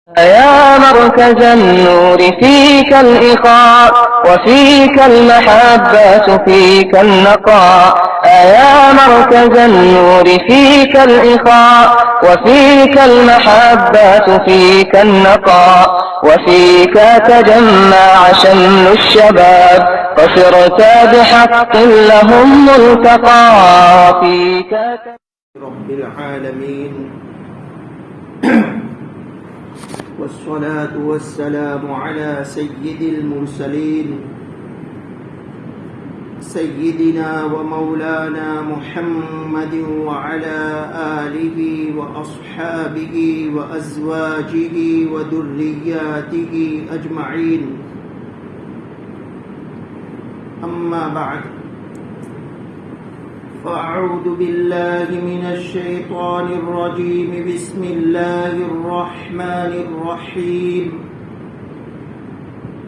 يا مركز النور فيك الإخاء وفيك المحبة فيك النقاء يا مركز النور فيك الإخاء وفيك المحبة فيك النقاء وفيك تجمع شمل الشباب فصرت بحق لهم ملتقى فيك رب العالمين والصلاة والسلام على سيد المرسلين سيدنا ومولانا محمد وعلى آله وأصحابه وأزواجه وذرياته أجمعين أما بعد فأعوذ بالله من الشيطان الرجيم بسم الله الرحمن الرحيم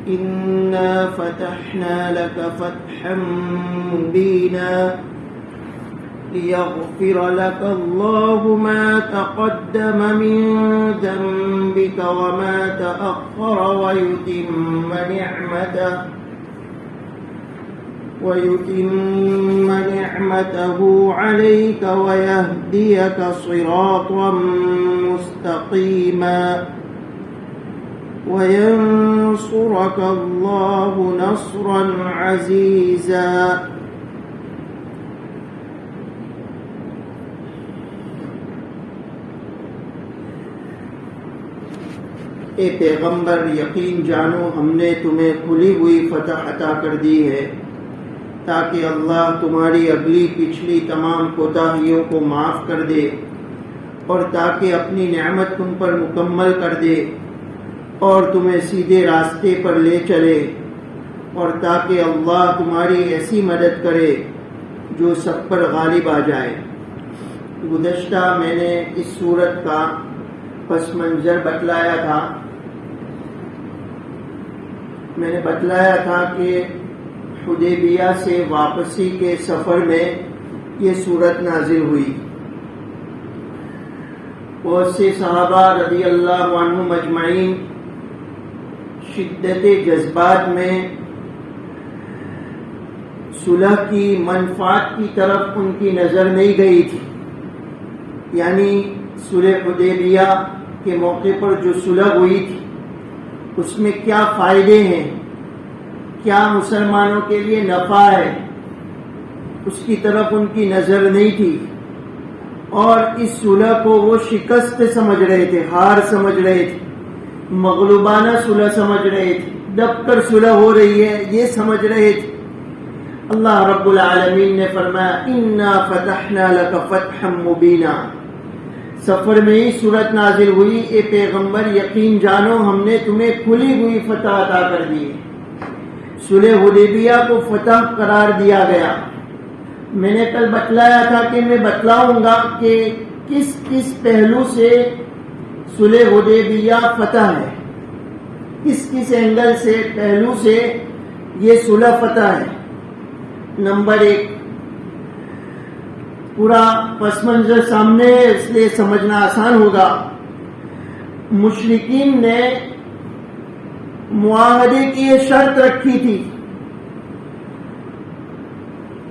إنا فتحنا لك فتحا مبينا ليغفر لك الله ما تقدم من ذنبك وما تأخر ويتم نعمته عليك ويهديك صراطا مستقيما وينصرك الله نصرا عزيزا اے پیغمبر یقین جانو ہم نے تمہیں کھلی ہوئی فتح عطا کر دی ہے تاکہ اللہ تمہاری اگلی پچھلی تمام کوتاہیوں کو معاف کر دے اور تاکہ اپنی نعمت تم پر مکمل کر دے اور تمہیں سیدھے راستے پر لے چلے اور تاکہ اللہ تمہاری ایسی مدد کرے جو سب پر غالب آ جائے۔ گزشتہ میں نے اس سورت کا پس منظر بتلایا تھا۔ میں نے بتلایا تھا کہ حدیبیہ سے واپسی کے سفر میں یہ سورت نازل ہوئی۔ بہت سے صحابہ رضی اللہ عنہم اجمعین شدت جذبات میں صلح کی منفعت کی طرف ان کی نظر نہیں گئی تھی، یعنی صلح حدیبیہ کے موقع پر جو صلح ہوئی تھی اس میں کیا فائدے ہیں، کیا مسلمانوں کے لیے نفع ہے، اس کی طرف ان کی نظر نہیں تھی، اور اس صلح کو وہ شکست سمجھ رہے تھے، ہار سمجھ رہے تھے، مغلوبانہ صلح سمجھ رہے تھے، دب کر صلح ہو رہی ہے یہ سمجھ رہے تھے۔ اللہ رب العالمین نے فرمایا انا فتحنا لک فتحا مبینا، سفر میں ہی صورت نازل ہوئی، اے پیغمبر یقین جانو ہم نے تمہیں کھلی ہوئی فتح عطا کر دی ہے۔ صلح حدیبیہ کو فتح قرار دیا گیا۔ میں نے کل بتلایا تھا کہ میں بتلاؤں گا کہ کس کس پہلو سے صلح حدیبیہ فتح ہے، کس کس اینگل سے پہلو سے یہ صلح فتح ہے۔ نمبر 1، پورا پس منظر سامنے ہے اس لیے سمجھنا آسان ہوگا۔ مشرکین نے معاہدے کی یہ شرط رکھی تھی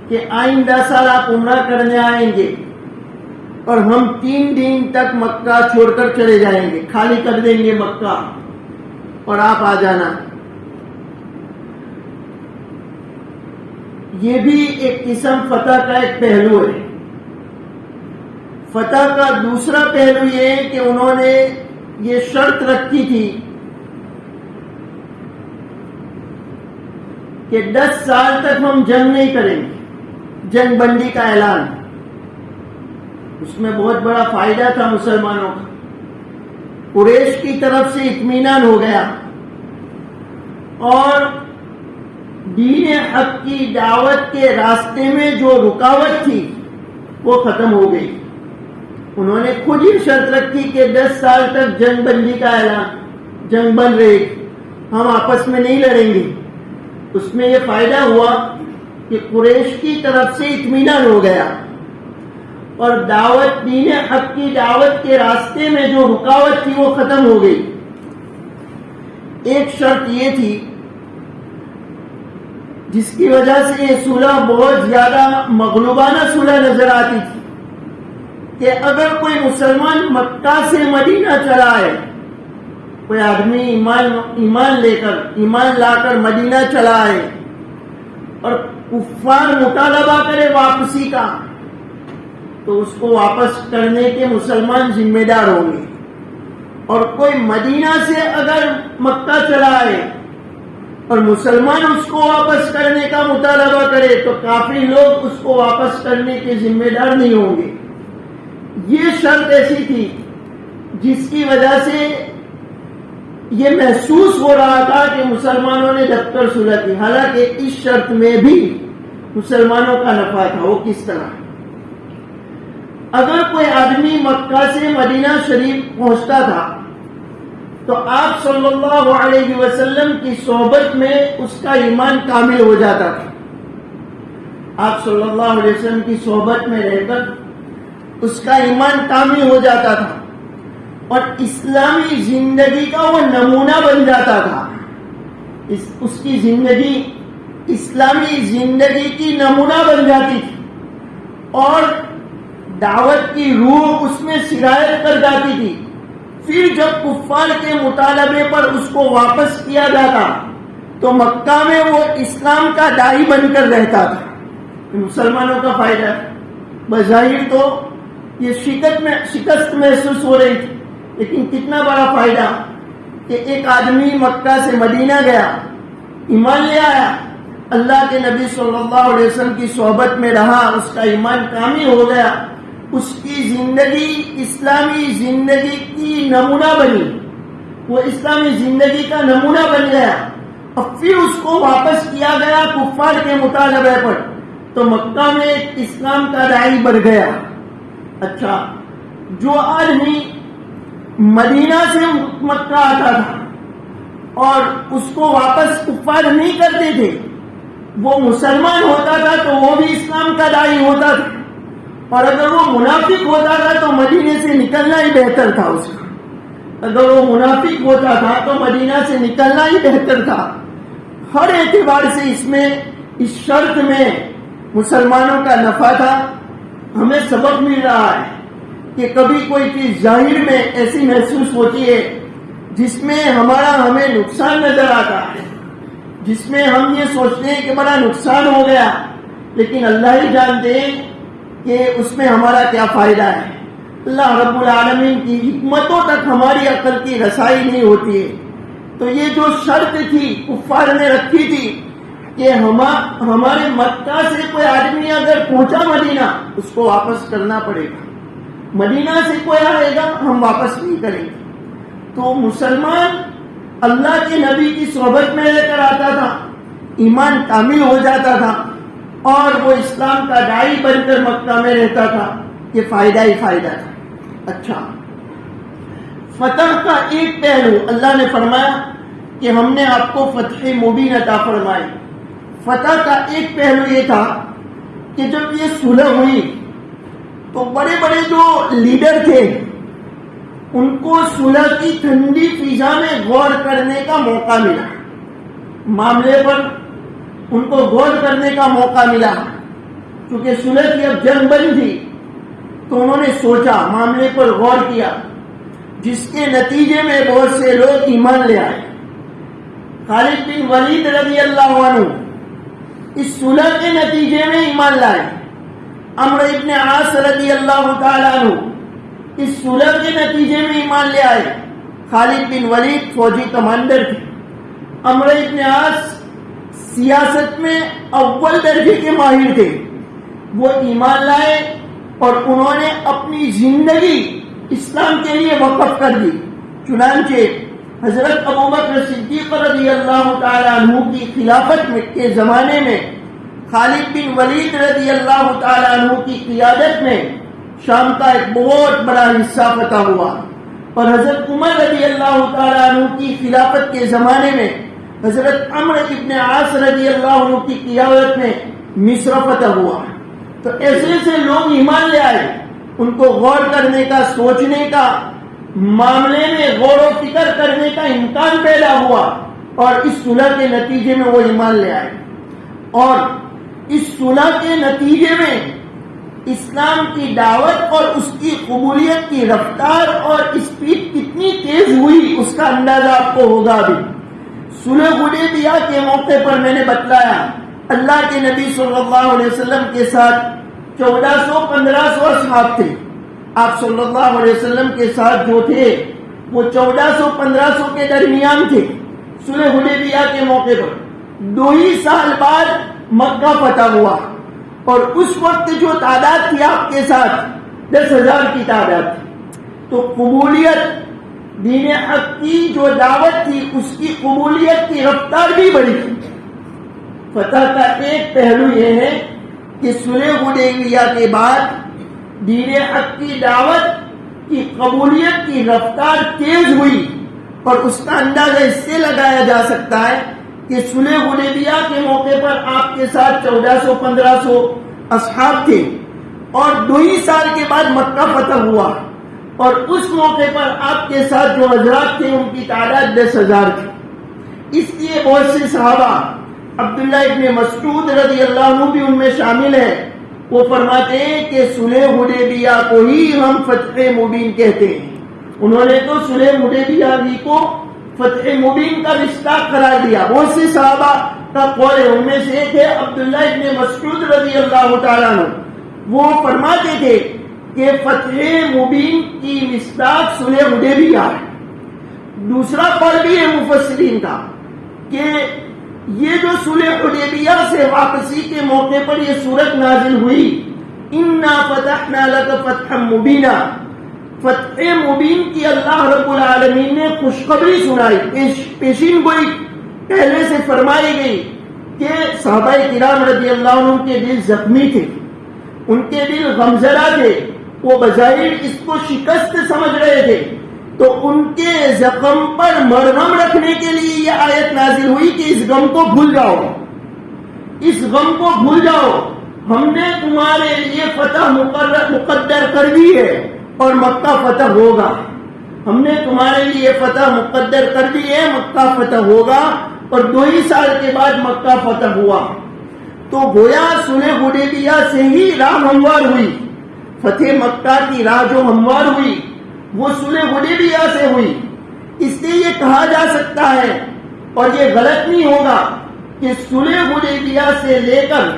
کہ آئندہ سال آپ عمرہ کرنے آئیں گے اور ہم 3 دن تک مکہ چھوڑ کر چلے جائیں گے، خالی کر دیں گے مکہ اور آپ آ جانا۔ یہ بھی ایک قسم فتح کا ایک پہلو ہے۔ فتح کا دوسرا پہلو یہ ہے کہ انہوں نے یہ شرط رکھی تھی کہ 10 سال تک ہم جنگ نہیں کریں گے، جنگ بندی کا اعلان۔ اس میں بہت بڑا فائدہ تھا مسلمانوں کا، قریش کی طرف سے اطمینان ہو گیا اور دین حق کی دعوت کے راستے میں جو رکاوٹ تھی وہ ختم ہو گئی۔ انہوں نے خود ہی شرط رکھی کہ 10 سال تک جنگ بندی کا اعلان، جنگ بند رہے گی، ہم آپس میں نہیں لڑیں گے۔ اس میں یہ فائدہ ہوا کہ قریش کی طرف سے اطمینان ہو گیا اور دعوت دین حق کی دعوت کے راستے میں جو رکاوٹ تھی وہ ختم ہو گئی۔ ایک شرط یہ تھی جس کی وجہ سے یہ صلح بہت زیادہ مغلوبانہ صلح نظر آتی تھی کہ اگر کوئی مسلمان مکہ سے مدینہ چلا ہے، کوئی آدمی ایمان لا کر مدینہ چلا ہے اور کفار مطالبہ کرے واپسی کا، تو اس کو واپس کرنے کے مسلمان ذمہ دار ہوں گے، اور کوئی مدینہ سے اگر مکہ چلا ہے اور مسلمان اس کو واپس کرنے کا مطالبہ کرے تو کافی لوگ اس کو واپس کرنے کے ذمہ دار نہیں ہوں گے۔ یہ شرط ایسی تھی جس کی وجہ سے یہ محسوس ہو رہا تھا کہ مسلمانوں نے جب تک صلح کی، حالانکہ اس شرط میں بھی مسلمانوں کا نفع تھا۔ وہ کس طرح؟ اگر کوئی آدمی مکہ سے مدینہ شریف پہنچتا تھا تو آپ صلی اللہ علیہ وسلم کی صحبت میں اس کا ایمان کامل ہو جاتا تھا۔ آپ صلی اللہ علیہ وسلم کی صحبت میں رہ کر اس کا ایمان کامل ہو جاتا تھا اور اسلامی زندگی کا وہ نمونہ بن جاتا تھا۔ اس کی زندگی اسلامی زندگی کی نمونہ بن جاتی تھی اور دعوت کی روح اس میں سرایت کر جاتی تھی۔ پھر جب کفار کے مطالبے پر اس کو واپس کیا جاتا تو مکہ میں وہ اسلام کا داعی بن کر رہتا تھا۔ مسلمانوں کا فائدہ ہے۔ بظاہر تو یہ شکست محسوس ہو رہی تھی، لیکن کتنا بڑا فائدہ کہ ایک آدمی مکہ سے مدینہ گیا، ایمان لے آیا، اللہ کے نبی صلی اللہ علیہ وسلم کی صحبت میں رہا، اس کا ایمان کامل ہو گیا، اس کی زندگی اسلامی زندگی کی نمونہ بنی، وہ اسلامی زندگی کا نمونہ بن گیا، اور پھر اس کو واپس کیا گیا کفار کے مطالبے پر، تو مکہ میں ایک اسلام کا داعی بڑھ گیا۔ اچھا، جو آدمی مدینہ سے مکہ آتا تھا اور اس کو واپس کفار نہیں کرتے تھے، وہ مسلمان ہوتا تھا تو وہ بھی اسلام کا داعی ہوتا تھا، اور اگر وہ منافق ہوتا تھا تو مدینے سے نکلنا ہی بہتر تھا اس کا۔ اگر وہ منافق ہوتا تھا تو مدینہ سے نکلنا ہی بہتر تھا۔ ہر اعتبار سے اس شرط میں مسلمانوں کا نفع تھا۔ ہمیں سبق مل رہا ہے کہ کبھی کوئی چیز ظاہر میں ایسی محسوس ہوتی ہے جس میں ہمیں نقصان نظر آتا ہے، جس میں ہم یہ سوچتے ہیں کہ بڑا نقصان ہو گیا، لیکن اللہ ہی جانتے ہیں کہ اس میں ہمارا کیا فائدہ ہے۔ اللہ رب العالمین کی حکمتوں تک ہماری عقل کی رسائی نہیں ہوتی ہے۔ تو یہ جو شرط تھی کفار نے رکھی تھی کہ ہمارے مکہ سے کوئی آدمی اگر پہنچا مدینہ، اس کو واپس کرنا پڑے گا، مدینہ سے کوئی آئے گا ہم واپس نہیں کریں گے۔ تو مسلمان اللہ کے نبی کی صحبت میں رہ کر آتا تھا، ایمان کامل ہو جاتا تھا، اور وہ اسلام کا داعی بن کر مکہ میں رہتا تھا۔ یہ فائدہ ہی فائدہ تھا۔ اچھا، فتح کا ایک پہلو اللہ نے فرمایا کہ ہم نے آپ کو فتح مبین عطا فرمائی۔ فتح کا ایک پہلو یہ تھا کہ جب یہ صلح ہوئی تو بڑے بڑے جو لیڈر تھے ان کو صلح کی ٹھنڈی فضا میں غور کرنے کا موقع ملا، معاملے پر ان کو غور کرنے کا موقع ملا، کیونکہ صلح کی اب جنگ بن تھی، تو انہوں نے سوچا، معاملے پر غور کیا، جس کے نتیجے میں بہت سے لوگ ایمان لے آئے۔ خالد بن ولید رضی اللہ عنہ اس صلح کے نتیجے میں ایمان لائے۔ عمرو ابن عاص رضی اللہ تعالیٰ عنہ اس صلح کے نتیجے میں ایمان لے آئے۔ خالد بن ولید فوجی کمانڈر تھے، عمرو ابن عاص سیاست میں اول درجے کے ماہر تھے، وہ ایمان لائے اور انہوں نے اپنی زندگی اسلام کے لیے وقف کر دی۔ چنانچہ حضرت ابوبکر صدیق رضی اللہ تعالیٰ عنہ کی خلافت کے زمانے میں خالد بن ولید رضی اللہ تعالیٰ عنہ کی قیادت میں شام کا ایک بہت بڑا حصہ فتح ہوا، اور حضرت عمر رضی اللہ تعالیٰ عنہ کی خلافت کے زمانے میں حضرت عمرو ابن عاص رضی اللہ عنہ کی قیادت میں مصر فتح ہوا۔ تو ایسے ایسے لوگ ایمان لے آئے، ان کو غور کرنے کا، سوچنے کا معاملے میں غور و فکر کرنے کا امکان پیدا ہوا اور اس صلح کے نتیجے میں وہ ایمان لے آئے. اور اس صلح کے نتیجے میں اسلام کی دعوت اور اس کی قبولیت کی رفتار اور اسپیڈ کتنی تیز ہوئی اس کا اندازہ آپ کو ہوگا. بھی صلح حدیبیہ کے موقع پر میں نے بتلایا اللہ کے نبی صلی اللہ علیہ وسلم کے ساتھ 1400-1500 اصحاب تھے. آپ صلی اللہ علیہ وسلم کے ساتھ جو تھے وہ 1400-1500 کے درمیان تھے. صلح حدیبیہ کے موقع پر 2 ہی سال بعد مکہ فتح ہوا اور اس وقت جو تعداد تھی آپ کے ساتھ 10,000 کی تعداد تھی. تو قبولیت دین حق کی جو دعوت تھی اس کی قبولیت کی رفتار بھی بڑی تھی. فتح کا ایک پہلو یہ ہے کہ صلح حدیبیہ کے بعد دین حق کی دعوت کی قبولیت کی رفتار تیز ہوئی اور اس کا اندازہ اس سے لگایا جا سکتا ہے کہ صلح حدیبیہ کے موقع پر آپ کے ساتھ 1400-1500 اصحاب تھے اور 2 ہی سال کے بعد مکہ فتح ہوا اور اس موقع پر آپ کے ساتھ جو حضرات تھے ان کی تعداد 10,000 تھی. اس لیے بہت سے صحابہ عبداللہ ابن مسعود رضی اللہ عنہ بھی ان میں شامل ہے. وہ فرماتے ہیں کہ صلح حدیبیہ کو ہی ہم فتح مبین کہتے ہیں. انہوں نے تو صلح حدیبیہ بھی کو فتح مبین کا مصداق قرار دیا. بہت سے صحابہ کا قول ہے, ان میں سے ایک ہے عبداللہ ابن مسعود رضی اللہ تعالیٰ عنہ. وہ فرماتے تھے کہ فتح مبین کی مصداق صلح حدیبیہ ہے. دوسرا قول بھی ہے مفسرین کا کہ یہ جو صلح حدیبیہ سے واپسی کے موقع پر یہ سورت نازل ہوئی اِنَّا فَتَحْنَا لَكَ فَتْحًا مُبِينًا, فتح مبین کی اللہ رب العالمین نے خوشخبری سنائی, پیشین گوئی پہلے سے فرمائی گئی کہ صحابہ کرام رضی اللہ عنہ کے دل زخمی تھے, ان کے دل غمزدہ تھے, وہ بظاہر اس کو شکست سمجھ رہے تھے. تو ان کے زخم پر مرہم رکھنے کے لیے یہ آیت نازل ہوئی کہ اس غم کو بھول جاؤ, اس غم کو بھول جاؤ, ہم نے تمہارے لیے فتح مقدر کر دی ہے اور مکہ فتح ہوگا. ہم نے تمہارے لیے فتح مقدر کر دی ہے, مکہ فتح ہوگا. اور 2 ہی سال کے بعد مکہ فتح ہوا. تو گویا صلح حدیبیہ سے ہی راہ ہموار ہوئی. فتح مکہ کی راہ جو ہموار ہوئی وہ صلح حدیبیہ سے ہوئی. اس لیے یہ کہا جا سکتا ہے اور یہ غلط نہیں ہوگا کہ صلح حدیبیہ سے لے کر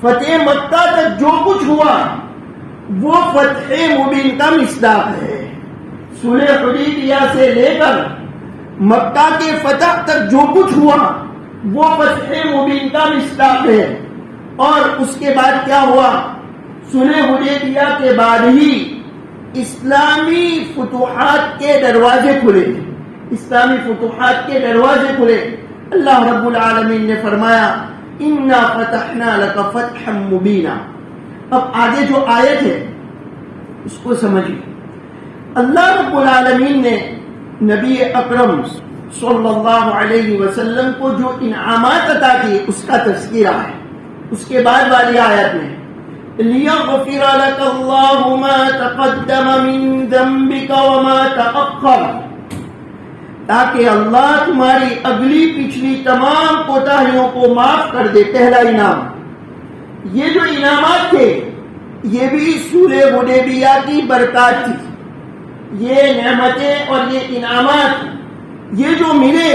فتح مکہ تک جو کچھ ہوا وہ فتح مبین کا مصداق ہے. صلح حدیبیہ سے لے کر مکہ کے فتح تک جو کچھ ہوا وہ فتح مبین کا مصداق ہے. اور اس کے بعد کیا ہوا؟ صلح حدیبیہ کے بعد ہی اسلامی فتوحات کے دروازے کھلے, اسلامی فتوحات کے دروازے کھلے. اللہ رب العالمین نے فرمایا اِنَّا فَتَحْنَا لَكَ فَتْحًا مُبِينًا. اب آگے جو آیت ہے اس کو سمجھیں. اللہ رب العالمین نے نبی اکرم صلی اللہ علیہ وسلم کو جو انعامات عطا کیے اس کا تذکرہ ہے. اس کے بعد والی آیت میں لِيَغْفِرَ لَكَ اللَّهُ مَا تَقَدَّمَ مِن ذَنبِكَ وَمَا تَأَخَّرَ, تاکہ اللہ تمہاری اگلی پچھلی تمام کوتاہیوں کو معاف کر دے. پہلا انعام. یہ جو انعامات تھے یہ بھی صلح حدیبیہ کی برکات تھی. یہ نعمتیں اور یہ انعامات یہ جو ملے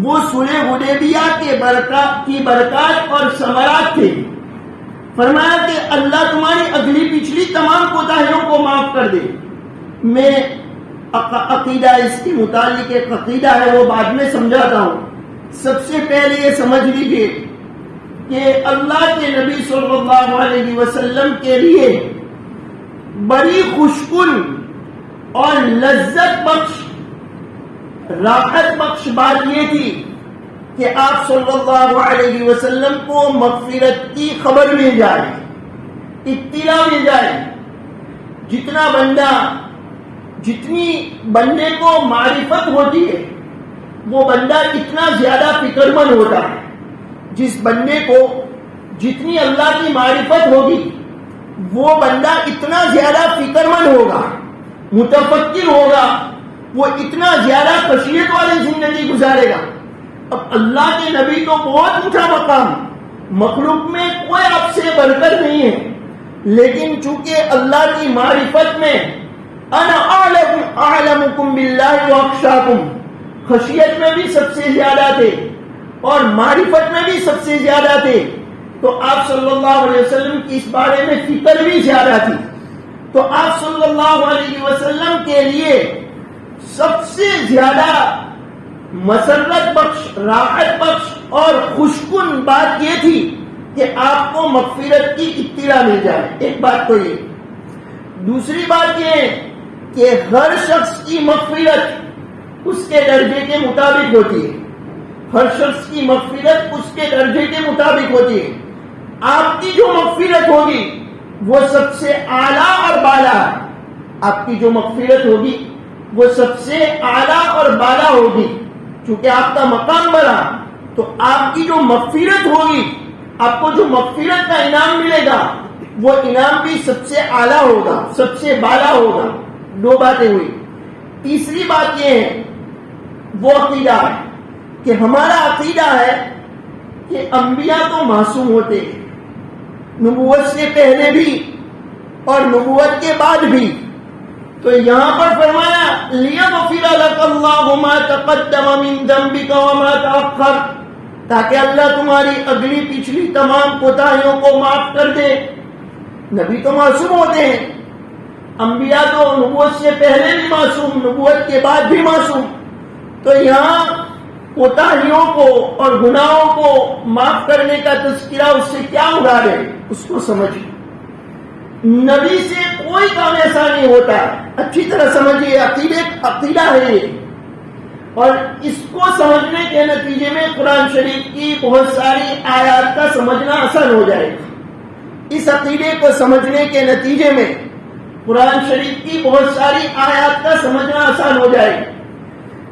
وہ صلح حدیبیہ کے برکات اور ثمرات تھے. فرمایا کہ اللہ تمہاری اگلی پچھلی تمام کوتاہیوں کو معاف کر دے. میں عقیدہ اس کے متعلق ایک عقیدہ ہے وہ بعد میں سمجھاتا ہوں. سب سے پہلے یہ سمجھ لیجیے کہ اللہ کے نبی صلی اللہ علیہ وسلم کے لیے بڑی خوشکن اور لذت بخش راحت بخش بات یہ تھی کہ آپ صلی اللہ علیہ وسلم کو مغفرت کی خبر مل جائے, اطلاع مل جائے. جتنی بندے کو معرفت ہوتی ہے وہ بندہ اتنا زیادہ فکر مند ہوتا ہے. جس بندے کو جتنی اللہ کی معرفت ہوگی وہ بندہ اتنا زیادہ فکر مند ہوگا. متفکر ہوگا وہ اتنا زیادہ خشیت والی زندگی گزارے گا. اب اللہ کے نبی تو بہت اونچا مقام، مخلوق میں کوئی آپ سے بڑھ کر نہیں ہے، لیکن چونکہ اللہ کی معرفت میں انا اعلمکم باللہ واخشاکم، خشیت میں بھی سب سے زیادہ تھے اور معرفت میں بھی سب سے زیادہ تھے، تو آپ صلی اللہ علیہ وسلم کی اس بارے میں فکر بھی زیادہ تھی. تو آپ صلی اللہ علیہ وسلم کے لیے سب سے زیادہ مسرت بخش، راحت بخش اور خوشکن بات یہ تھی کہ آپ کو مغفرت کی اطلاع مل جائے. ایک بات تو یہ. دوسری بات یہ کہ ہر شخص کی مغفرت اس کے درجے کے مطابق ہوتی ہے. ہر شخص کی مغفرت اس کے درجے کے مطابق ہوتی ہے. آپ کی جو مغفرت ہوگی وہ سب سے اعلیٰ اور بالا ہے. آپ کی جو مغفرت ہوگی وہ سب سے اعلیٰ اور بالا ہوگی. چونکہ آپ کا مقام بڑا تو آپ کی جو مغفرت ہوگی، آپ کو جو مغفرت کا انعام ملے گا وہ انعام بھی سب سے اعلیٰ ہوگا، سب سے بالا ہوگا. دو باتیں ہوئی. تیسری بات یہ ہے وہ عقیدہ ہے کہ ہمارا عقیدہ ہے کہ انبیاء تو معصوم ہوتے ہیں، نبوت سے پہلے بھی اور نبوت کے بعد بھی. تو یہاں پر فرمایا لِيَغْفِرَ لَكَ اللَّهُ مَا تَقَدَّمَ مِن ذَنبِكَ وَمَا تَأَخَّرَ، تاکہ اللہ تمہاری اگلی پچھلی تمام کوتاہیوں کو معاف کر دے. نبی تو معصوم ہوتے ہیں، انبیاء تو نبوت سے پہلے بھی معصوم، نبوت کے بعد بھی معصوم. تو یہاں کوتاہیوں کو اور گناہوں کو معاف کرنے کا تذکرہ اس سے کیا مراد ہے اس کو سمجھیں. نبی سے کوئی کام ایسا نہیں ہوتا. اچھی طرح سمجھیے، عقیدہ ہے یہ. اور اس کو سمجھنے کے نتیجے میں قرآن شریف کی بہت ساری آیات کا سمجھنا آسان ہو جائے گا. اس عقیدے کو سمجھنے کے نتیجے میں قرآن شریف کی بہت ساری آیات کا سمجھنا آسان ہو جائے گا.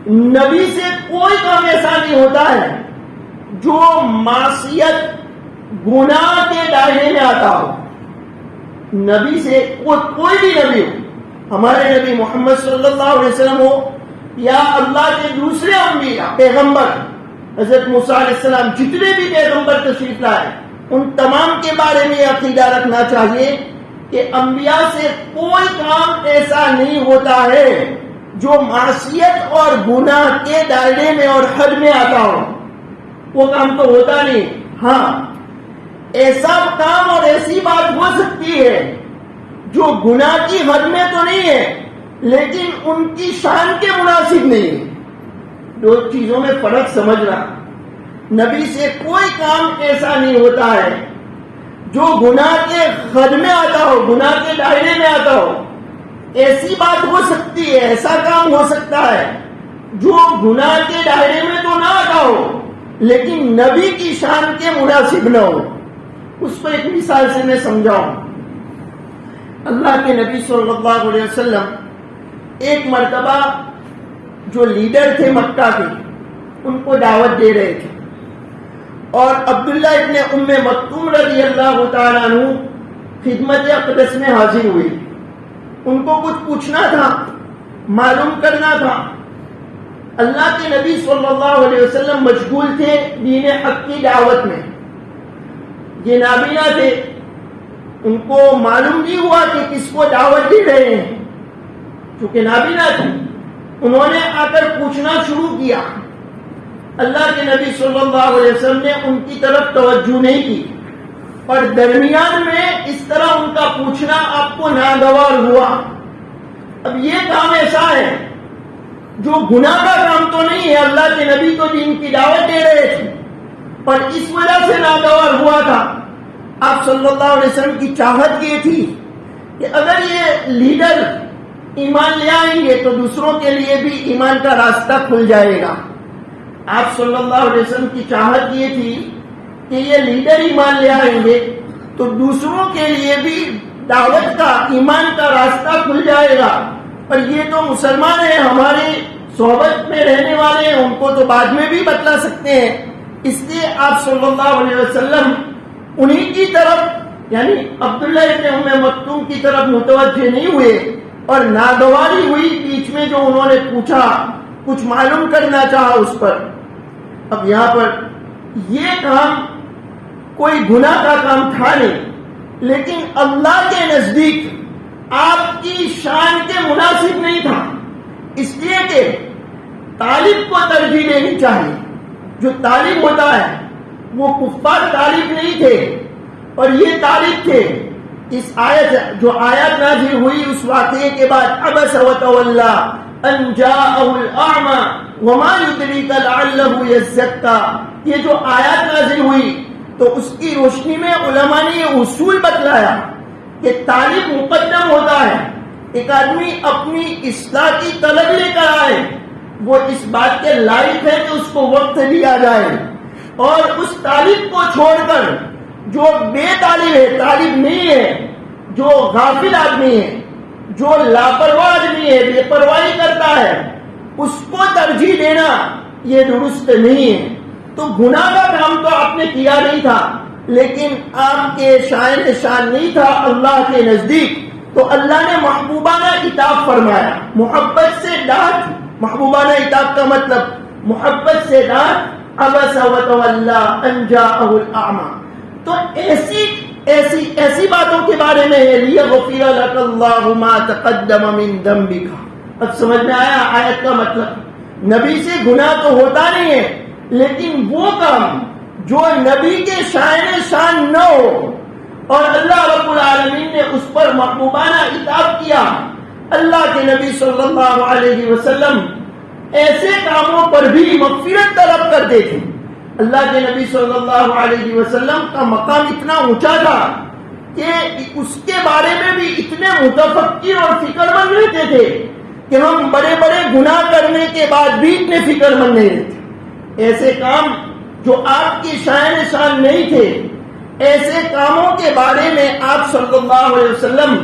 نبی سے کوئی کام ایسا نہیں ہوتا ہے جو معصیت گناہ کے دائرے میں آتا ہو. نبی سے کوئی بھی نبی ہو، ہمارے نبی محمد صلی اللہ علیہ وسلم ہو یا اللہ کے دوسرے انبیاء پیغمبر، حضرت موسیٰ علیہ السلام، جتنے بھی پیغمبر تشریف لائے، ان تمام کے بارے میں عقیدہ رکھنا چاہیے کہ انبیاء سے کوئی کام ایسا نہیں ہوتا ہے جو معصیت اور گناہ کے دائرے میں اور حد میں آتا ہو. وہ کام تو ہوتا نہیں. ہاں، ایسا کام اور ایسی بات ہو سکتی ہے جو گناہ کی حد میں تو نہیں ہے لیکن ان کی شان کے مناسب نہیں ہے. دو چیزوں میں فرق سمجھنا. نبی سے کوئی کام ایسا نہیں ہوتا ہے جو گناہ کے حد میں آتا ہو، گناہ کے دائرے میں آتا ہو. ایسی بات ہو سکتی ہے، ایسا کام ہو سکتا ہے جو گناہ کے دائرے میں تو نہ آتا ہو لیکن نبی کی شان کے مناسب نہ ہو. اس کو ایک مثال سے میں سمجھاؤں. اللہ کے نبی صلی اللہ علیہ وسلم ایک مرتبہ جو لیڈر تھے مکہ کے ان کو دعوت دے رہے تھے اور عبداللہ ابن ام مکتوم رضی اللہ تعالیٰ عنہ خدمت اقدس میں حاضر ہوئے. ان کو کچھ پوچھنا تھا، معلوم کرنا تھا. اللہ کے نبی صلی اللہ علیہ وسلم مشغول تھے دین حق کی دعوت میں. یہ نابینا تھے، ان کو معلوم نہیں ہوا کہ کس کو دعوت دے رہے ہیں. چونکہ نابینا تھے، انہوں نے آ کر پوچھنا شروع کیا. اللہ کے نبی صلی اللہ علیہ وسلم نے ان کی طرف توجہ نہیں کی اور درمیان میں اس طرح ان کا پوچھنا آپ کو ناگوار ہوا. اب یہ کام ایسا ہے جو گناہ کا کام تو نہیں ہے، اللہ کے نبی تو دین کی دعوت دے رہے تھے پر اس وجہ سے ناگوار ہوا تھا. آپ صلی اللہ علیہ وسلم کی چاہت یہ تھی کہ اگر یہ لیڈر ایمان لے آئیں گے تو دوسروں کے لیے بھی ایمان کا راستہ کھل جائے گا. آپ صلی اللہ علیہ وسلم کی چاہت یہ تھی کہ یہ لیڈر ایمان لے آئیں گے تو دوسروں کے لیے بھی دعوت کا، ایمان کا راستہ کھل جائے گا. پر یہ تو مسلمان ہیں، ہماری صحبت میں رہنے والے ہیں، ان کو تو بعد میں بھی بتلا سکتے ہیں. اس لیے آپ صلی اللہ علیہ وسلم انہی کی طرف یعنی عبداللہ ابن ام مکتوم کی طرف متوجہ نہیں ہوئے اور ناگواری ہوئی بیچ میں جو انہوں نے پوچھا، کچھ معلوم کرنا چاہا اس پر۔ اب یہاں پر یہ کام کوئی گناہ کا کام تھا نہیں، لیکن اللہ کے نزدیک آپ کی شان کے مناسب نہیں تھا، اس لیے کہ طالب کو ترجیح دینی چاہیے۔ جو طالب ہوتا ہے وہ کفار طالب نہیں تھے، اور یہ طالب تھے۔ اس آیت جو آیت نازل ہوئی اس واقعے کے بعد، عبس وتولی ان جاءہ الاعمی وما یدریک لعلہ یزکا، یہ جو آیت نازل ہوئی تو اس کی روشنی میں علماء نے یہ اصول بتلایا کہ طالب مقدم ہوتا ہے۔ ایک آدمی اپنی اصلاح کی طلب لے کر آئے، وہ اس بات کے لائق ہے کہ اس کو وقت دیا جائے، اور اس طالب کو چھوڑ کر جو بے طالب ہے، طالب نہیں ہے، جو غافل آدمی ہے، جو لاپرواہ آدمی ہے، بے پرواہی کرتا ہے، اس کو ترجیح دینا یہ درست نہیں ہے۔ تو گناہ کا کام تو آپ نے کیا نہیں تھا، لیکن آپ کے شان نہیں تھا اللہ کے نزدیک، تو اللہ نے محبوبانہ عتاب فرمایا، محبت سے ڈانٹ۔ محبوبانہ عتاب کا مطلب محبت سے ڈانٹ، عبس وتولی ان جاءہ الاعمی۔ تو ایسی باتوں کے بارے میں ہے، لیغفر لک اللہ ما تقدم من ذنبک۔ اب سمجھ میں آیا آیت کا مطلب؟ نبی سے گناہ تو ہوتا نہیں ہے، لیکن وہ کام جو نبی کے شان نہ ہو، اور اللہ رب العالمین نے اس پر محبوبانہ عتاب کیا۔ اللہ کے نبی صلی اللہ علیہ وسلم ایسے کاموں پر بھی مغفرت طلب کرتے تھے۔ اللہ کے نبی صلی اللہ علیہ وسلم کا مقام اتنا اونچا تھا کہ اس کے بارے میں بھی اتنے متفکر اور فکر مند رہتے تھے کہ ہم بڑے بڑے گناہ کرنے کے بعد بھی اتنے فکر مند نہیں رہتے۔ ایسے کام جو آپ کی شان نہیں تھے، ایسے کاموں کے بارے میں آپ صلی اللہ علیہ وسلم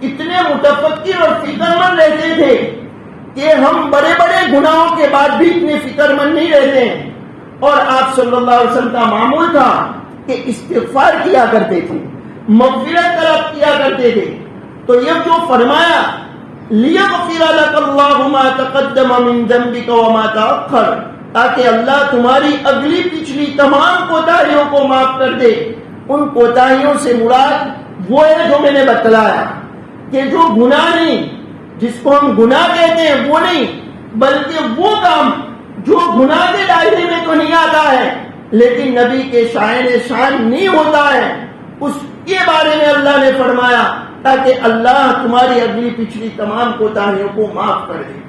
اتنے متفکر اور فکر مند رہتے تھے کہ ہم بڑے بڑے گناہوں کے بعد بھی اتنے فکر مند نہیں رہتے ہیں۔ اور آپ صلی اللہ علیہ وسلم کا معمول تھا کہ استغفار کیا کرتے تھے، مغفرت طلب کیا کرتے تھے۔ تو یہ جو فرمایا لیغفر لک اللہ ما تقدم من ذنبک وما تأخر، تاکہ اللہ تمہاری اگلی پچھلی تمام کوتاہیوں کو معاف کر دے۔ ان کوتاہیوں سے مراد وہ ہے جو میں نے بتلایا کہ جو گناہ نہیں، جس کو ہم گناہ کہتے ہیں وہ نہیں، بلکہ وہ کام جو گناہ کے دائرے میں تو نہیں آتا ہے لیکن نبی کے شان نہیں ہوتا ہے، اس کے بارے میں اللہ نے فرمایا تاکہ اللہ تمہاری اگلی پچھلی تمام کوتاہیوں کو معاف کر دے۔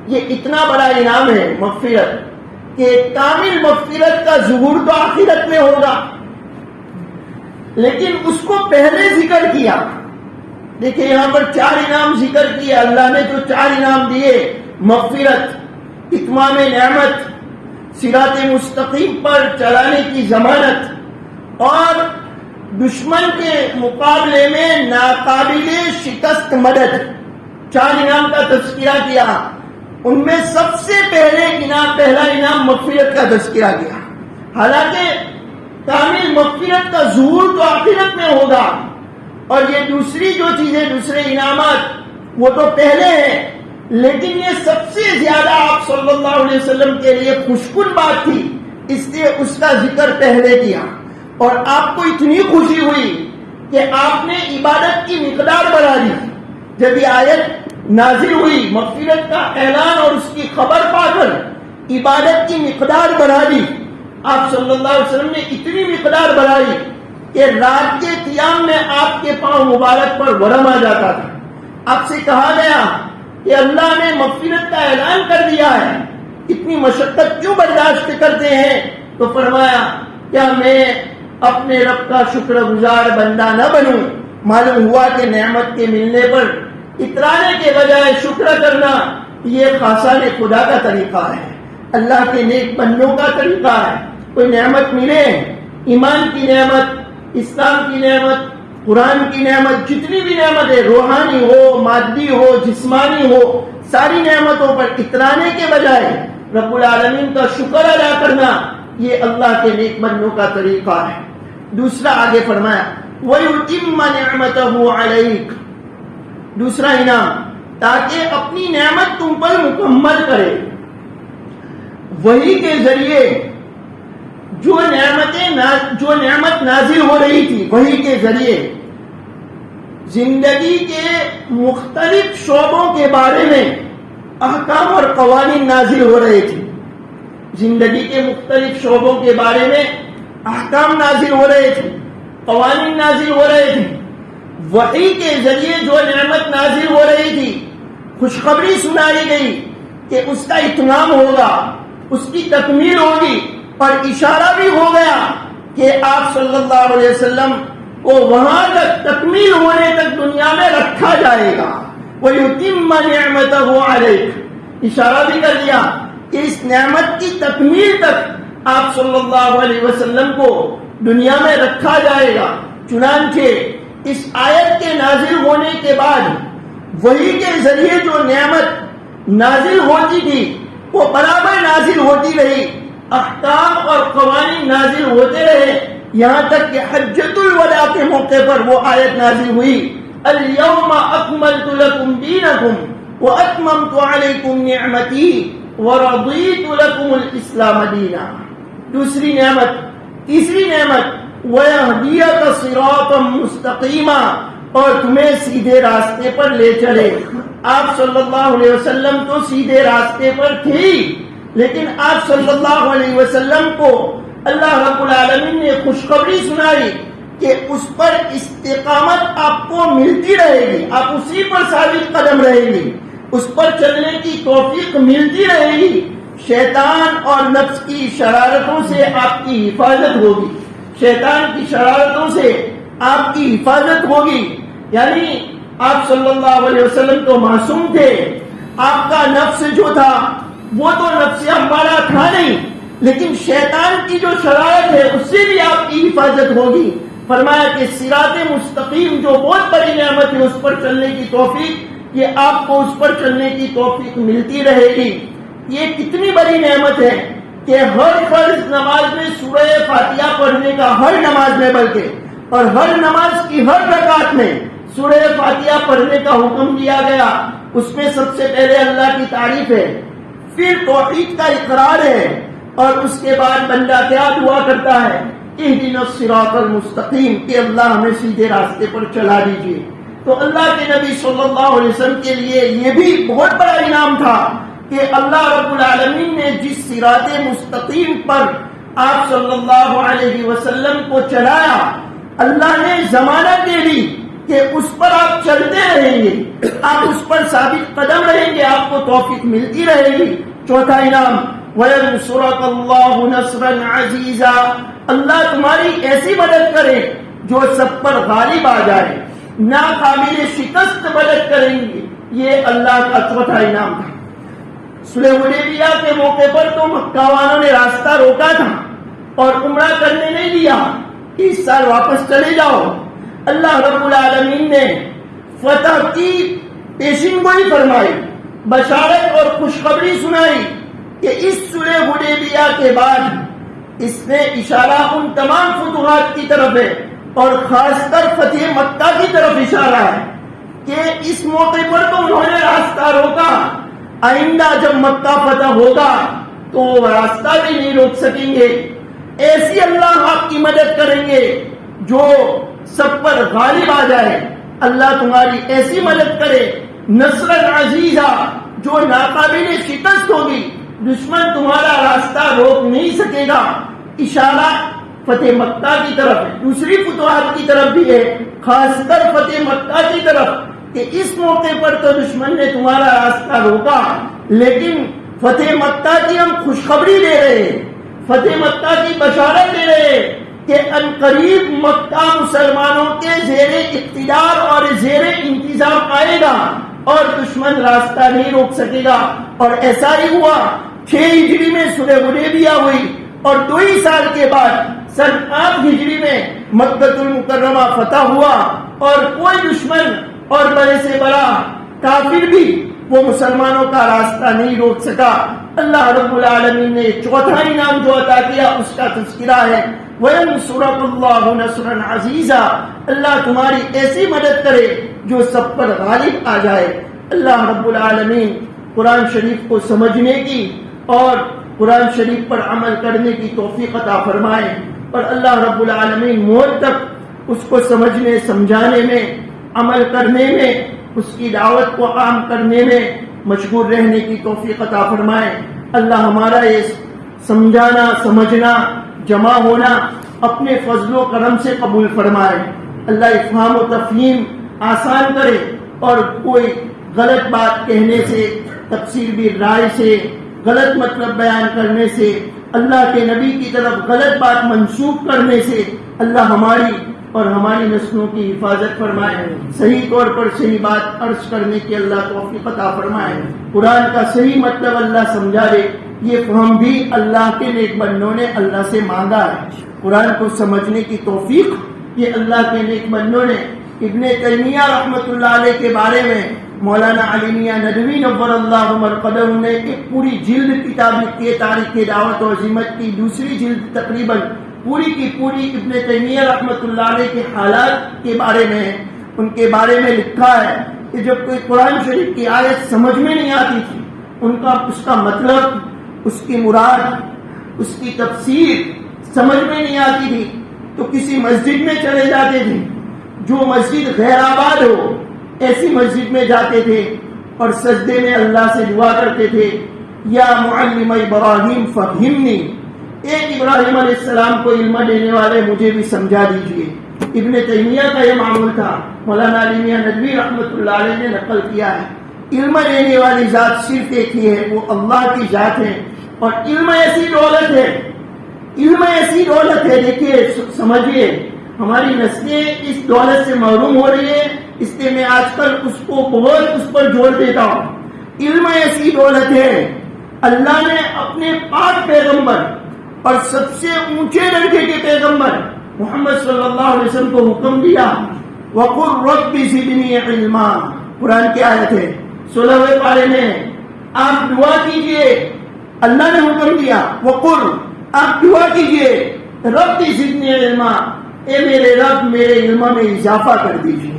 یہ اتنا بڑا انعام ہے مغفرت، کہ کامل مغفرت کا ظہور تو آخرت میں ہوگا، لیکن اس کو پہلے ذکر کیا۔ دیکھیں یہاں پر 4 انعام ذکر کیے اللہ نے، جو 4 انعام دیے، مغفرت، اتمام نعمت، صراط مستقیم پر چلانے کی ضمانت، اور دشمن کے مقابلے میں ناقابل شکست مدد۔ 4 انعام کا تذکرہ کیا، ان میں سب سے پہلا انعام مغفرت کا تذکرہ کیا۔ حالانکہ کامل مغفرت کا ظہور تو آخرت میں ہوگا، اور یہ دوسری جو چیزیں، دوسرے انعامات وہ تو پہلے ہیں، لیکن یہ سب سے زیادہ آپ صلی اللہ علیہ وسلم کے لیے خوشکن بات تھی، اس لیے اس کا ذکر پہلے کیا۔ اور آپ کو اتنی خوشی ہوئی کہ آپ نے عبادت کی مقدار بڑھا دی۔ جب یہ آیت نازل ہوئی، مغفرت کا اعلان اور اس کی خبر پا کر عبادت کی مقدار بڑھا دی۔ آپ صلی اللہ علیہ وسلم نے اتنی مقدار بڑھائی کہ رات کے قیام میں آپ کے پاؤں مبارک پر ورم آ جاتا تھا۔ آپ سے کہا گیا کہ اللہ نے مغفرت کا اعلان کر دیا ہے، اتنی مشقت کیوں برداشت کرتے ہیں؟ تو فرمایا کیا میں اپنے رب کا شکر گزار بندہ نہ بنوں؟ معلوم ہوا کہ نعمت کے ملنے پر اترانے کے بجائے شکر کرنا یہ خاصان خدا کا طریقہ ہے، اللہ کے نیک بندوں کا طریقہ ہے۔ کوئی نعمت ملے، ایمان کی نعمت، اسلام کی نعمت، قرآن کی نعمت، جتنی بھی نعمت ہے، روحانی ہو، مادی ہو، جسمانی ہو، ساری نعمتوں پر اترانے کے بجائے رب العالمین کا شکر ادا کرنا یہ اللہ کے نیک بندوں کا طریقہ ہے۔ دوسرا آگے فرمایا وَيُتِمَّ نِعْمَتَهُ عَلَيْكَ، دوسرا انعام تاکہ اپنی نعمت تم پر مکمل کرے. وحی کے ذریعے جو نعمت نازل ہو رہی تھی، وحی کے ذریعے زندگی کے مختلف شعبوں کے بارے میں احکام اور قوانین نازل ہو رہے تھے. زندگی کے مختلف شعبوں کے بارے میں احکام نازل ہو رہے تھے، قوانین نازل ہو رہے تھے. وحی کے ذریعے جو نعمت نازل ہو رہی تھی، خوشخبری سنائی گئی کہ اس کا اتمام ہوگا، اس کی تکمیل ہوگی، اور اشارہ بھی ہو گیا کہ آپ صلی اللہ علیہ وسلم کو وہاں تک تکمیل ہونے تک دنیا میں رکھا جائے گا. وَيُتِمَّ نِعْمَتَهُ عَلَيْكَ، اشارہ بھی کر دیا کہ اس نعمت کی تکمیل تک آپ صلی اللہ علیہ وسلم کو دنیا میں رکھا جائے گا. چنانچہ اس آیت کے نازل ہونے کے بعد وحی کے ذریعے جو نعمت نازل ہوتی تھی وہ برابر نازل ہوتی رہی، احکام اور قوانین نازل ہوتے رہے، یہاں تک کہ حجۃ الوداع کے موقع پر وہ آیت نازل ہوئی، اليوم اکملت لکم دینکم واتممت علیکم نعمتی ورضیت لکم الاسلام دینا. دوسری نعمت، تیسری نعمت، وَيَهْدِيَكَ صِرَاطًا مُسْتَقِيمًا، اور تمہیں سیدھے راستے پر لے چلے. آپ صلی اللہ علیہ وسلم تو سیدھے راستے پر تھی، لیکن آپ صلی اللہ علیہ وسلم کو اللہ رب العالمین نے خوشخبری سنائی کہ اس پر استقامت آپ کو ملتی رہے گی، آپ اسی پر ثابت قدم رہیں گی، اس پر چلنے کی توفیق ملتی رہے گی. شیطان اور نفس کی شرارتوں سے آپ کی حفاظت ہوگی، شیطان کی شرارتوں سے آپ کی حفاظت ہوگی. یعنی آپ صلی اللہ علیہ وسلم تو معصوم تھے، آپ کا نفس جو تھا وہ تو نفس امارہ تھا نہیں، لیکن شیطان کی جو شرارت ہے اس سے بھی آپ کی حفاظت ہوگی. فرمایا کہ صراط مستقیم جو بہت بڑی نعمت ہے، اس پر چلنے کی توفیق، یہ آپ کو اس پر چلنے کی توفیق ملتی رہے گی. یہ کتنی بڑی نعمت ہے کہ ہر فرض نماز میں سورہ فاتحہ پڑھنے کا، ہر نماز میں بلکہ، اور ہر نماز کی ہر رکعت میں سورہ فاتحہ پڑھنے کا حکم دیا گیا. اس میں سب سے پہلے اللہ کی تعریف ہے، پھر توحید کا اقرار ہے، اور اس کے بعد بندہ کیا دعا کرتا ہے، اہدنا الصراط المستقیم، کہ اللہ ہمیں سیدھے راستے پر چلا دیجیے. تو اللہ کے نبی صلی اللہ علیہ وسلم کے لیے یہ بھی بہت بڑا انعام تھا کہ اللہ رب العالمین نے جس صراط مستقیم پر آپ صلی اللہ علیہ وسلم کو چلایا، اللہ نے ضمانت دے دی کہ اس پر آپ چلتے رہیں گے، آپ اس پر ثابت قدم رہیں گے، آپ کو توفیق ملتی رہے گی. چوتھا انعام، وَيَنْصُرَكَ اللَّهُ نَصْرًا عَزِيزًا، اللہ تمہاری ایسی مدد کرے جو سب پر غالب آ جائے، ناقابل شکست مدد کریں گے. یہ اللہ کا چوتھا انعام تھا. صلح حدیبیہ کے موقع پر تو مکہ والوں نے راستہ روکا تھا اور عمرہ کرنے نہیں دیا، اس سال واپس چلے جاؤ. اللہ رب العالمین نے فتح کی پیشین گوئی فرمائی، بشارت اور خوشخبری سنائی کہ اس صلح حدیبیہ کے بعد اس میں اشارہ ان تمام فتوحات کی طرف ہے، اور خاص کر فتح مکہ کی طرف اشارہ ہے کہ اس موقع پر تو انہوں نے راستہ روکا، آئندہ جب مکہ فتح ہوگا تو وہ راستہ بھی نہیں روک سکیں گے. ایسی اللہ آپ کی مدد کریں گے جو سب پر غالب آ جائے. اللہ تمہاری ایسی مدد کرے، نصر عزیزہ، جو ناقابل شکست ہوگی، دشمن تمہارا راستہ روک نہیں سکے گا. اشارہ فتح مکہ کی طرف ہے، دوسری فتوحات کی طرف بھی ہے، خاص کر فتح مکہ کی طرف، کہ اس موقع پر تو دشمن نے تمہارا راستہ روکا، لیکن فتح مکہ کی ہم خوشخبری دے رہے ہیں، فتح مکہ کی بشارت دے رہے ہیں کہ عنقریب مکہ مسلمانوں کے زیر اقتدار اور زیر انتظام آئے گا اور دشمن راستہ نہیں روک سکے گا. اور ایسا ہی ہوا. 6 ہجری میں صلح حدیبیہ ہوئی اور 2 ہی سال کے بعد سن 8 ہجری میں مکہ المکرمہ فتح ہوا، اور کوئی دشمن اور بڑے سے بڑا کافر بھی وہ مسلمانوں کا راستہ نہیں روک سکا. اللہ رب العالمین نے چوتھا انعام جو عطا کیا اس کا تذکرہ ہے وَيَنْصُرَكُ اللَّهُ نَصْرًا عَزِيزًا، اللہ تمہاری ایسی مدد کرے جو سب پر غالب آ جائے۔ اللہ رب العالمین قرآن شریف کو سمجھنے کی اور قرآن شریف پر عمل کرنے کی توفیق عطا فرمائے، اور اللہ رب العالمین موت تک اس کو سمجھنے سمجھانے میں عمل کرنے میں اس کی دعوت کو عام کرنے میں مشغول رہنے کی توفیق عطا فرمائے۔ اللہ ہمارا یہ سمجھانا سمجھنا جمع ہونا اپنے فضل و کرم سے قبول فرمائے۔ اللہ افہام و تفہیم آسان کرے اور کوئی غلط بات کہنے سے، تفسیر بھی رائے سے، غلط مطلب بیان کرنے سے، اللہ کے نبی کی طرف غلط بات منسوب کرنے سے اللہ ہماری اور ہماری نسلوں کی حفاظت فرمائے۔ صحیح طور پر صحیح بات عرض کرنے کی اللہ توفیق عطا فرمائے۔ قرآن کا صحیح مطلب اللہ سمجھا دے، یہ فہم بھی اللہ کے نیک بندوں نے اللہ سے مانگا ہے۔ قرآن کو سمجھنے کی توفیق یہ اللہ کے نیک بندوں نے ابن تیمیہ رحمۃ اللہ علیہ کے بارے میں مولانا علی میاں ندوی نور اللہ مرقدہ نے ایک پوری جلد کتاب لکھی ہے، تاریخ دعوت و عظمت کی دوسری جلد تقریباً پوری کی پوری ابن تیمیہ رحمۃ اللہ علیہ کے حالات کے بارے میں ان کے بارے میں لکھا ہے کہ جب کوئی قرآن شریف کی آیت سمجھ میں نہیں آتی تھی، اس کا مطلب، اس کی مراد، اس کی تفسیر سمجھ میں نہیں آتی تھی تو کسی مسجد میں چلے جاتے تھے، جو مسجد غیر آباد ہو ایسی مسجد میں جاتے تھے اور سجدے میں اللہ سے دعا کرتے تھے، یا معلم ابراہیم فہمنی، اے ابراہیم علیہ السلام کو علم دینے والے مجھے بھی سمجھا دیجئے۔ ابن تیمیہ کا یہ معمول تھا، مولانا علی میاں ندوی رحمۃ اللہ علیہ نے نقل کیا ہے۔ علم دینے والی ذات صرف ایک ہی ہے، وہ اللہ کی ذات ہے، اور علم ایسی دولت ہے، علم ایسی دولت ہے، دیکھیے سمجھیے ہماری نسلیں اس دولت سے محروم ہو رہی ہے، اس لیے میں آج کل اس کو بہت اس پر زور دیتا ہوں۔ علم ایسی دولت ہے، اللہ نے اپنے پاک پیغمبر اور سب سے اونچے درجے کے پیغمبر محمد صلی اللہ علیہ وسلم کو حکم دیا، وَقُلْ رَبِّ زِدْنِي عِلْمًا، قرآن کی آیت ہے 16ویں پارے میں، آپ دعا کیجئے، اللہ نے حکم دیا، وَقُلْ، آپ دعا کیجئے، رَبِّ زِدْنِي عِلْمًا، اے میرے رب میرے علم میں اضافہ کر دیجئے،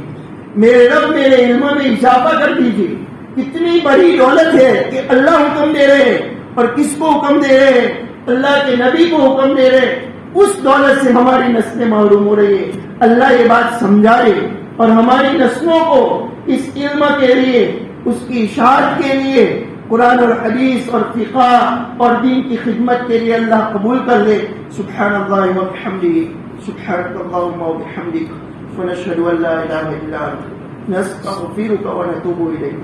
میرے رب میرے علم میں اضافہ کر دیجئے۔ کتنی بڑی دولت ہے کہ اللہ حکم دے رہے ہیں، اور کس کو حکم دے رہے ہیں؟ اللہ کے نبی کو حکم دے رہے ہیں۔ اس دولت سے ہماری نسلیں محروم ہو رہی ہے۔ اللہ یہ بات سمجھا رہے اور ہماری نسلوں کو اس علم کے لیے، اس کی اشاعت کے لیے، قرآن اور حدیث اور فقہ اور دین کی خدمت کے لیے اللہ قبول کر لے۔ سبحان اللہ و بحمدہ، سبحانک اللہم و بحمدک، ونشہد ان لا الہ الا انت، نستغفرک ونتوب الیک۔